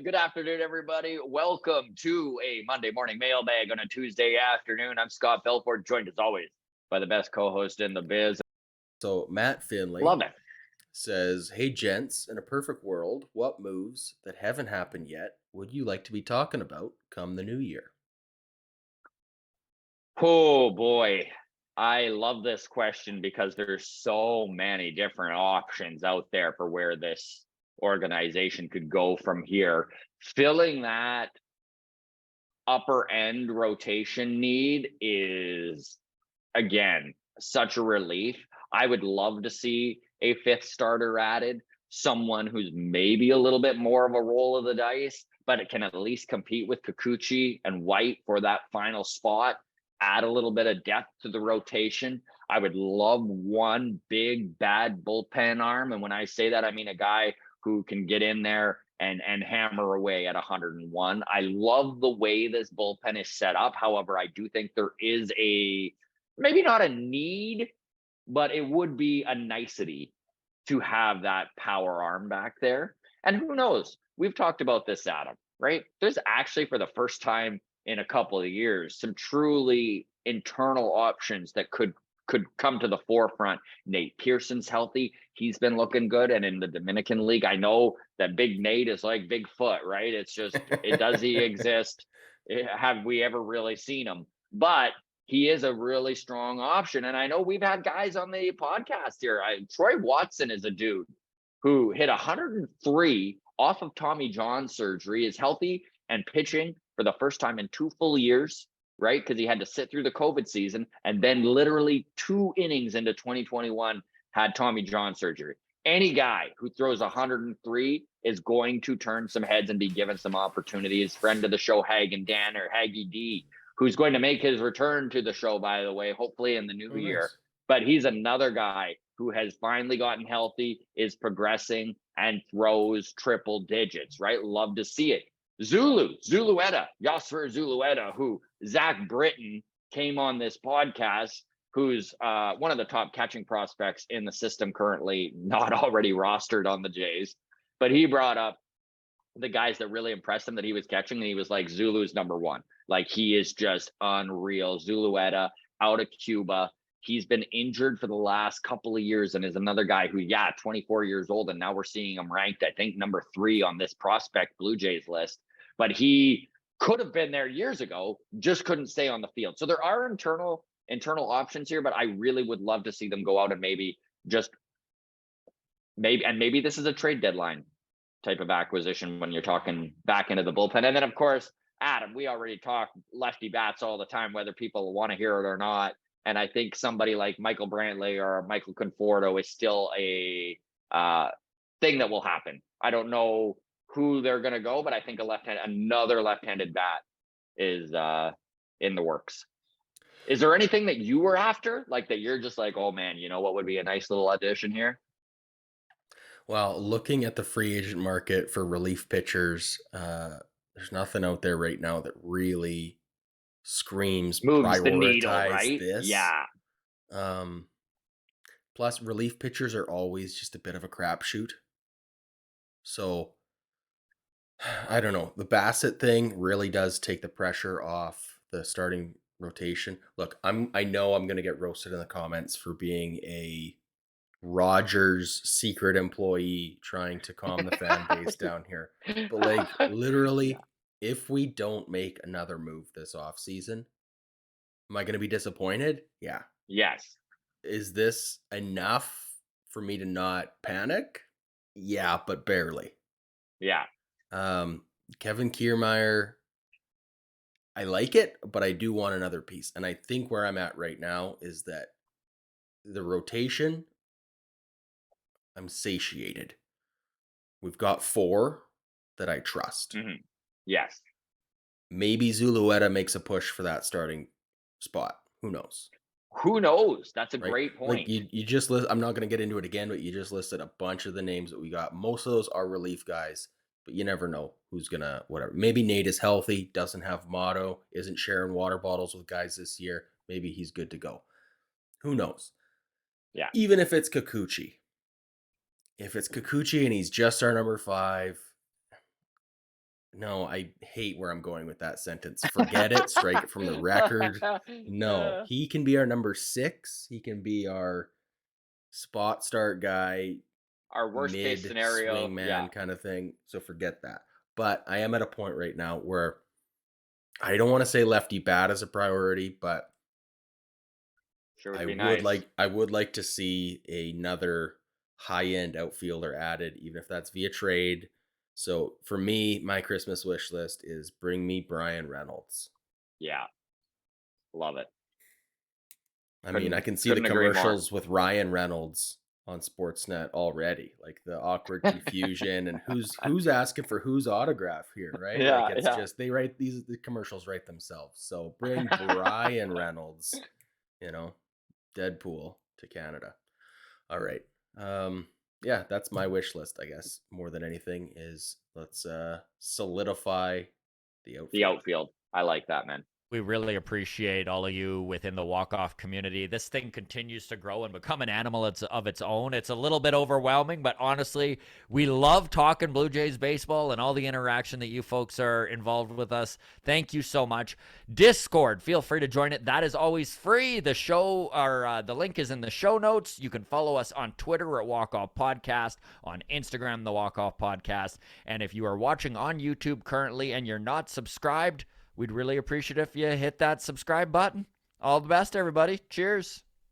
Good afternoon, everybody. Welcome to a Monday morning mailbag on a Tuesday afternoon. I'm Scott Belfort, joined as always by the best co-host in the biz. So Matt Finley Love it. says, "Hey gents, in a perfect world, what moves that haven't happened yet would you like to be talking about come the new year?" Oh boy. I love this question because there's so many different options out there for where this organization could go from here. Filling that upper end rotation need is again, such a relief. I would love to see a fifth starter added, someone who's maybe a little bit more of a roll of the dice, but it can at least compete with Kikuchi and White for that final spot, add a little bit of depth to the rotation. I would love one big bad bullpen arm. And when I say that, I mean a guy who can get in there and hammer away at 101. I love the way this bullpen is set up. However, I do think there is a maybe not a need, but it would be a nicety to have that power arm back there. And who knows? We've talked about this, Adam, right? There's actually, for the first time in a couple of years, some truly internal options that could come to the forefront. Nate Pearson's healthy. He's been looking good. And in the Dominican League, I know that Big Nate is like Bigfoot, right? It's just, does he exist? Have we ever really seen him? But he is a really strong option. And I know we've had guys on the podcast here. Troy Watson is a dude who hit 103 off of Tommy John surgery, is healthy and pitching for the first time in 2 full years, right? Because he had to sit through the COVID season and then literally 2 innings into 2021 had Tommy John surgery. Any guy who throws 103 is going to turn some heads and be given some opportunities. Friend of the show, Hagen Danner, Haggy D, who's going to make his return to the show, by the way, hopefully in the new Oh, year. nice. But he's another guy who has finally gotten healthy, is progressing, and throws triple digits, right? Love to see it. Zulueta, Yasser Zulueta, who Zach Britton came on this podcast, who's one of the top catching prospects in the system currently, not already rostered on the Jays. But he brought up the guys that really impressed him that he was catching, and he was like, Zulu's number one. Like, he is just unreal. Zulueta out of Cuba. He's been injured for the last couple of years and is another guy who, 24 years old. And now we're seeing him ranked, I think, number 3 on this prospect Blue Jays list. But he could have been there years ago, just couldn't stay on the field. So there are internal options here, but I really would love to see them go out and just maybe this is a trade deadline type of acquisition when you're talking back into the bullpen. And then, of course, Adam, we already talk lefty bats all the time, whether people want to hear it or not. And I think somebody like Michael Brantley or Michael Conforto is still a thing that will happen. I don't know who they're going to go, but I think another left-handed bat is in the works. Is there anything that you were after, like that you're just like, oh man, you know what would be a nice little addition here? Well, looking at the free agent market for relief pitchers, there's nothing out there right now that really screams Moves the needle, prioritize right? this. Yeah. Um, Plus, relief pitchers are always just a bit of a crapshoot. So I don't know. The Bassett thing really does take the pressure off the starting rotation. Look, I know I'm gonna get roasted in the comments for being a Rogers secret employee trying to calm the fan base down here. But like Yeah. literally, if we don't make another move this offseason, am I gonna be disappointed? Yeah. Yes. Is this enough for me to not panic? Yeah, but barely. Yeah. Um, Kevin Kiermaier, I like it, but I do want another piece. And I think where I'm at right now is that the rotation, I'm satiated. We've got 4 that I trust. Mhm. Yes. Maybe Zulueta makes a push for that starting spot. Who knows? Who knows? That's a Right? great Like point. you just list I'm not gonna get into it again, but you just listed a bunch of the names that we got. Most of those are relief guys, but you never know who's gonna whatever. Maybe Nate is healthy, doesn't have motto, isn't sharing water bottles with guys this year. Maybe he's good to go. Who knows? Yeah. Even if it's Kikuchi. If it's Kikuchi and he's just our number 5, No, I hate where I'm going with that sentence. Forget it. Strike it from the record. No, he can be our number 6. He can be our spot start guy, Our worst case mid scenario, swing yeah, man kind of thing. So forget that. But I am at a point right now where I don't want to say lefty bat is a priority, but sure would be nice. I would like to see another high end outfielder added, even if that's via trade. So for me, my Christmas wish list is bring me Brian Reynolds. Yeah, love it. I mean, I Couldn't can see the couldn't agree more. commercials with Ryan Reynolds on Sportsnet already, like the awkward confusion and who's asking for whose autograph here, right? Like Yeah, it's yeah. just they write the commercials write themselves. So bring Brian Reynolds, you know, Deadpool to Canada. All right. Yeah, that's my wish list, I guess. More than anything is let's solidify the The outfield. outfield. I like that, man. We really appreciate all of you within the walk-off community. This thing continues to grow and become an animal of its own. It's a little bit overwhelming, but honestly, we love talking Blue Jays baseball and all the interaction that you folks are involved with us. Thank you so much. Discord, feel free to join it. That is always free. The show or the link is in the show notes. You can follow us on Twitter at Walk Off Podcast, on Instagram, the Walk Off Podcast. And if you are watching on YouTube currently and you're not subscribed, we'd really appreciate if you hit that subscribe button. All the best, everybody. Cheers.